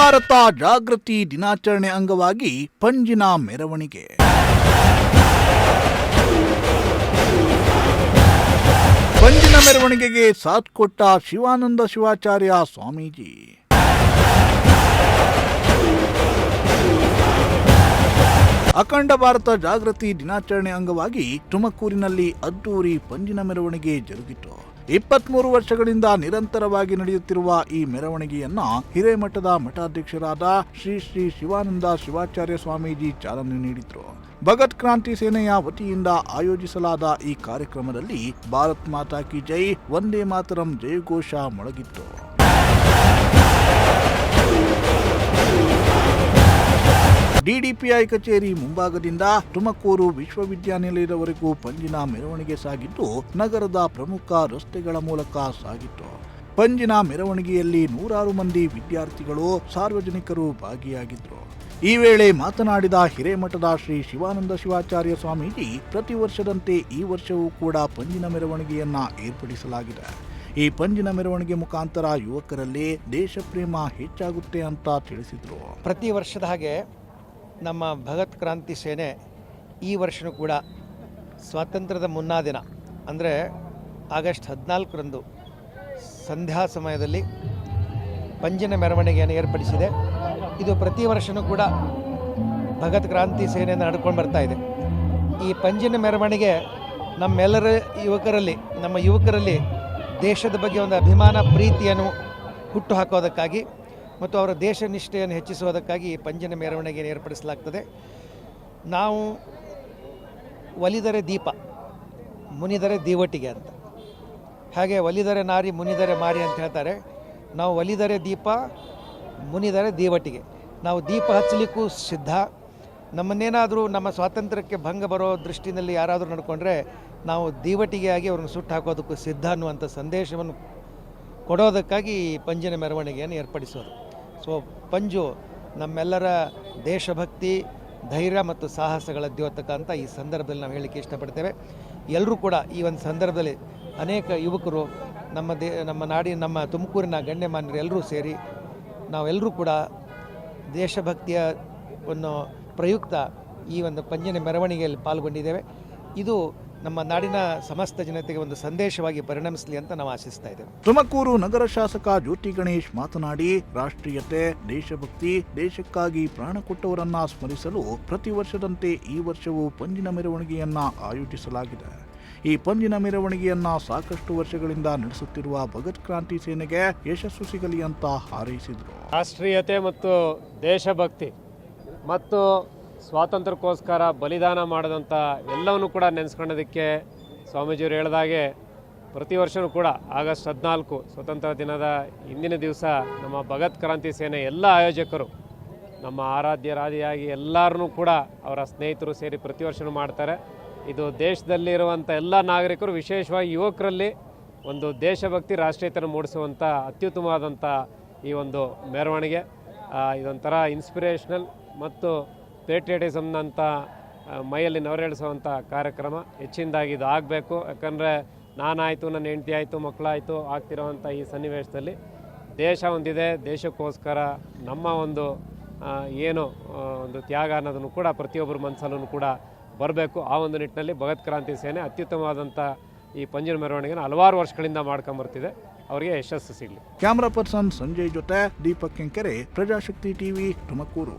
ಭಾರತ ಜಾಗೃತಿ ದಿನಾಚರಣೆ ಅಂಗವಾಗಿ ಪಂಜಿನ ಮೆರವಣಿಗೆ. ಪಂಜಿನ ಮೆರವಣಿಗೆಗೆ ಸಾಥ್ ಕೊಟ್ಟ ಶಿವಾನಂದ ಶಿವಾಚಾರ್ಯ ಸ್ವಾಮೀಜಿ. ಅಖಂಡ ಭಾರತ ಜಾಗೃತಿ ದಿನಾಚರಣೆ ಅಂಗವಾಗಿ ತುಮಕೂರಿನಲ್ಲಿ ಅದ್ದೂರಿ ಪಂಜಿನ ಮೆರವಣಿಗೆ ಜರುಗಿತು. 23 ವರ್ಷಗಳಿಂದ ನಿರಂತರವಾಗಿ ನಡೆಯುತ್ತಿರುವ ಈ ಮೆರವಣಿಗೆಯನ್ನ ಹಿರೇಮಠದ ಮಠಾಧ್ಯಕ್ಷರಾದ ಶ್ರೀ ಶ್ರೀ ಶಿವಾನಂದ ಶಿವಾಚಾರ್ಯ ಸ್ವಾಮೀಜಿ ಚಾಲನೆ ನೀಡಿದ್ರು. ಭಗತ್ ಕ್ರಾಂತಿ ಸೇನೆಯ ವತಿಯಿಂದ ಆಯೋಜಿಸಲಾದ ಈ ಕಾರ್ಯಕ್ರಮದಲ್ಲಿ ಭಾರತ್ ಮಾತಾ ಕಿ ಜೈ, ವಂದೇ ಮಾತರಂ ಜಯಘೋಷ ಮೊಳಗಿತ್ತು. ಡಿಡಿಪಿಐ ಕಚೇರಿ ಮುಂಭಾಗದಿಂದ ತುಮಕೂರು ವಿಶ್ವವಿದ್ಯಾನಿಲಯದವರೆಗೂ ಪಂಜಿನ ಮೆರವಣಿಗೆ ಸಾಗಿದ್ದು, ನಗರದ ಪ್ರಮುಖ ರಸ್ತೆಗಳ ಮೂಲಕ ಸಾಗಿತ್ತು. ಪಂಜಿನ ಮೆರವಣಿಗೆಯಲ್ಲಿ ನೂರಾರು ಮಂದಿ ವಿದ್ಯಾರ್ಥಿಗಳು, ಸಾರ್ವಜನಿಕರು ಭಾಗಿಯಾಗಿದ್ದರು. ಈ ವೇಳೆ ಮಾತನಾಡಿದ ಹಿರೇಮಠದ ಶ್ರೀ ಶಿವಾನಂದ ಶಿವಾಚಾರ್ಯ ಸ್ವಾಮೀಜಿ, ಪ್ರತಿ ವರ್ಷದಂತೆ ಈ ವರ್ಷವೂ ಕೂಡ ಪಂಜಿನ ಮೆರವಣಿಗೆಯನ್ನ ಏರ್ಪಡಿಸಲಾಗಿದೆ. ಈ ಪಂಜಿನ ಮೆರವಣಿಗೆ ಮುಖಾಂತರ ಯುವಕರಲ್ಲಿ ದೇಶ ಪ್ರೇಮ ಹೆಚ್ಚಾಗುತ್ತೆ ಅಂತ ತಿಳಿಸಿದರು. ಪ್ರತಿ ವರ್ಷದ ಹಾಗೆ ನಮ್ಮ ಭಗತ್ ಕ್ರಾಂತಿ ಸೇನೆ ಈ ವರ್ಷವೂ ಕೂಡ ಸ್ವಾತಂತ್ರ್ಯದ ಮುನ್ನಾ ದಿನ ಅಂದರೆ ಆಗಸ್ಟ್ 14ರಂದು ಸಂಧ್ಯಾ ಸಮಯದಲ್ಲಿ ಪಂಜಿನ ಮೆರವಣಿಗೆಯನ್ನು ಏರ್ಪಡಿಸಿದೆ. ಇದು ಪ್ರತಿ ವರ್ಷವೂ ಕೂಡ ಭಗತ್ ಕ್ರಾಂತಿ ಸೇನೆಯಿಂದ ನಡ್ಕೊಂಡು ಬರ್ತಾ ಇದೆ. ಈ ಪಂಜಿನ ಮೆರವಣಿಗೆ ನಮ್ಮ ಯುವಕರಲ್ಲಿ ದೇಶದ ಬಗ್ಗೆ ಒಂದು ಅಭಿಮಾನ ಪ್ರೀತಿಯನ್ನು ಹುಟ್ಟು ಹಾಕೋದಕ್ಕಾಗಿ ಮತ್ತು ಅವರ ದೇಶ ನಿಷ್ಠೆಯನ್ನು ಹೆಚ್ಚಿಸುವುದಕ್ಕಾಗಿ ಈ ಪಂಜಿನ ಮೆರವಣಿಗೆಯನ್ನು ಏರ್ಪಡಿಸಲಾಗ್ತದೆ. ನಾವು ಒಲಿದರೆ ದೀಪ, ಮುನಿದರೆ ದೀವಟಿಗೆ ಅಂತ, ಹಾಗೆ ಒಲಿದರೆ ನಾರಿ, ಮುನಿದರೆ ಮಾರಿ ಅಂತ ಹೇಳ್ತಾರೆ. ನಾವು ಒಲಿದರೆ ದೀಪ, ಮುನಿದರೆ ದೀವಟಿಗೆ. ನಾವು ದೀಪ ಹಚ್ಚಲಿಕ್ಕೂ ಸಿದ್ಧ. ನಮ್ಮನ್ನೇನಾದರೂ ನಮ್ಮ ಸ್ವಾತಂತ್ರ್ಯಕ್ಕೆ ಭಂಗ ಬರೋ ದೃಷ್ಟಿನಲ್ಲಿ ಯಾರಾದರೂ ನಡ್ಕೊಂಡ್ರೆ ನಾವು ದೀವಟಿಗೆಯಾಗಿ ಅವ್ರನ್ನ ಸುಟ್ಟು ಹಾಕೋದಕ್ಕೂ ಸಿದ್ಧ ಅನ್ನುವಂಥ ಸಂದೇಶವನ್ನು ಕೊಡೋದಕ್ಕಾಗಿ ಈ ಪಂಜಿನ ಮೆರವಣಿಗೆಯನ್ನು ಏರ್ಪಡಿಸೋದು. ಸೊ ಪಂಜು ನಮ್ಮೆಲ್ಲರ ದೇಶಭಕ್ತಿ, ಧೈರ್ಯ ಮತ್ತು ಸಾಹಸಗಳ ದ್ಯೋತಕ ಅಂತ ಈ ಸಂದರ್ಭದಲ್ಲಿ ನಾವು ಹೇಳಲಿಕ್ಕೆ ಇಷ್ಟಪಡ್ತೇವೆ. ಎಲ್ಲರೂ ಕೂಡ ಈ ಒಂದು ಸಂದರ್ಭದಲ್ಲಿ ಅನೇಕ ಯುವಕರು ನಮ್ಮ ತುಮಕೂರಿನ ಗಣ್ಯಮಾನ್ಯರು ಎಲ್ಲರೂ ಸೇರಿ ನಾವೆಲ್ಲರೂ ಕೂಡ ದೇಶಭಕ್ತಿಯ ಒಂದು ಪ್ರಯುಕ್ತ ಈ ಒಂದು ಪಂಜಿನ ಮೆರವಣಿಗೆಯಲ್ಲಿ ಪಾಲ್ಗೊಂಡಿದ್ದೇವೆ. ಇದು ನಮ್ಮ ನಾಡಿನ ಸಮಸ್ತ ಜನತೆಗೆ ಒಂದು ಸಂದೇಶವಾಗಿ ಪರಿಣಮಿಸಲಿ ಅಂತ ನಾವು ಆಶಿಸ್ತಾ ಇದ್ದೇವೆ. ತುಮಕೂರು ನಗರ ಶಾಸಕ ಜ್ಯೋತಿ ಗಣೇಶ್ ಮಾತನಾಡಿ, ರಾಷ್ಟ್ರೀಯತೆ, ದೇಶಭಕ್ತಿ, ದೇಶಕ್ಕಾಗಿ ಪ್ರಾಣ ಕೊಟ್ಟವರನ್ನ ಸ್ಮರಿಸಲು ಪ್ರತಿ ವರ್ಷದಂತೆ ಈ ವರ್ಷವೂ ಪಂಜಿನ ಮೆರವಣಿಗೆಯನ್ನ ಆಯೋಜಿಸಲಾಗಿದೆ. ಈ ಪಂಜಿನ ಮೆರವಣಿಗೆಯನ್ನ ಸಾಕಷ್ಟು ವರ್ಷಗಳಿಂದ ನಡೆಸುತ್ತಿರುವ ಭಗತ್ ಕ್ರಾಂತಿ ಸೇನೆಗೆ ಯಶಸ್ಸು ಸಿಗಲಿ ಅಂತ ಹಾರೈಸಿದರು. ರಾಷ್ಟ್ರೀಯತೆ ಮತ್ತು ದೇಶಭಕ್ತಿ ಮತ್ತು ಸ್ವಾತಂತ್ರ್ಯಕ್ಕೋಸ್ಕರ ಬಲಿದಾನ ಮಾಡಿದಂಥ ಎಲ್ಲವನ್ನೂ ಕೂಡ ನೆನೆಸ್ಕೊಳ್ಳೋದಕ್ಕೆ ಸ್ವಾಮೀಜಿಯವರು ಹೇಳಿದಾಗೆ ಪ್ರತಿ ವರ್ಷವೂ ಕೂಡ ಆಗಸ್ಟ್ 14 ಸ್ವತಂತ್ರ ದಿನದ ಹಿಂದಿನ ದಿವಸ ನಮ್ಮ ಭಗತ್ ಕ್ರಾಂತಿ ಸೇನೆ ಎಲ್ಲ ಆಯೋಜಕರು, ನಮ್ಮ ಆರಾಧ್ಯರಾದಿಯಾಗಿ ಎಲ್ಲರೂ ಕೂಡ ಅವರ ಸ್ನೇಹಿತರು ಸೇರಿ ಪ್ರತಿ ವರ್ಷವೂ ಮಾಡ್ತಾರೆ. ಇದು ದೇಶದಲ್ಲಿರುವಂಥ ಎಲ್ಲ ನಾಗರಿಕರು, ವಿಶೇಷವಾಗಿ ಯುವಕರಲ್ಲಿ ಒಂದು ದೇಶಭಕ್ತಿ, ರಾಷ್ಟ್ರೀಯತೆಯನ್ನು ಮೂಡಿಸುವಂಥ ಅತ್ಯುತ್ತಮವಾದಂಥ ಈ ಒಂದು ಮೆರವಣಿಗೆ ಇದೊಂಥರ ಇನ್ಸ್ಪಿರೇಷನಲ್ ಮತ್ತು ಪೇಟ್ರಿಯಟಿಸಮ್ನಂಥ ಮೈಯಲ್ಲಿ ನವರೇಳಿಸುವಂಥ ಕಾರ್ಯಕ್ರಮ ಹೆಚ್ಚಿನದಾಗಿ ಇದು ಆಗಬೇಕು. ಯಾಕಂದರೆ ನಾನಾಯಿತು, ನನ್ನ ಹೆಂಡತಿ ಆಯಿತು, ಮಕ್ಕಳಾಯಿತು ಆಗ್ತಿರೋವಂಥ ಈ ಸನ್ನಿವೇಶದಲ್ಲಿ ದೇಶ ಒಂದಿದೆ, ದೇಶಕ್ಕೋಸ್ಕರ ನಮ್ಮ ಒಂದು ಏನು ಒಂದು ತ್ಯಾಗ ಅನ್ನೋದನ್ನು ಕೂಡ ಪ್ರತಿಯೊಬ್ಬರ ಮನಸ್ಸಲ್ಲೂ ಕೂಡ ಬರಬೇಕು. ಆ ಒಂದು ನಿಟ್ಟಿನಲ್ಲಿ ಭಗತ್ ಕ್ರಾಂತಿ ಸೇನೆ ಅತ್ಯುತ್ತಮವಾದಂಥ ಈ ಪಂಜಿನ ಮೆರವಣಿಗೆನ ಹಲವಾರು ವರ್ಷಗಳಿಂದ ಮಾಡ್ಕೊಂಬರ್ತಿದೆ. ಅವರಿಗೆ ಯಶಸ್ಸು ಸಿಗಲಿ. ಕ್ಯಾಮರಾ ಪರ್ಸನ್ ಸಂಜಯ್ ಜೊತೆ ದೀಪಕ್ ಕೆಂಕೆರೆ, ಪ್ರಜಾಶಕ್ತಿ ಟಿವಿ, ತುಮಕೂರು.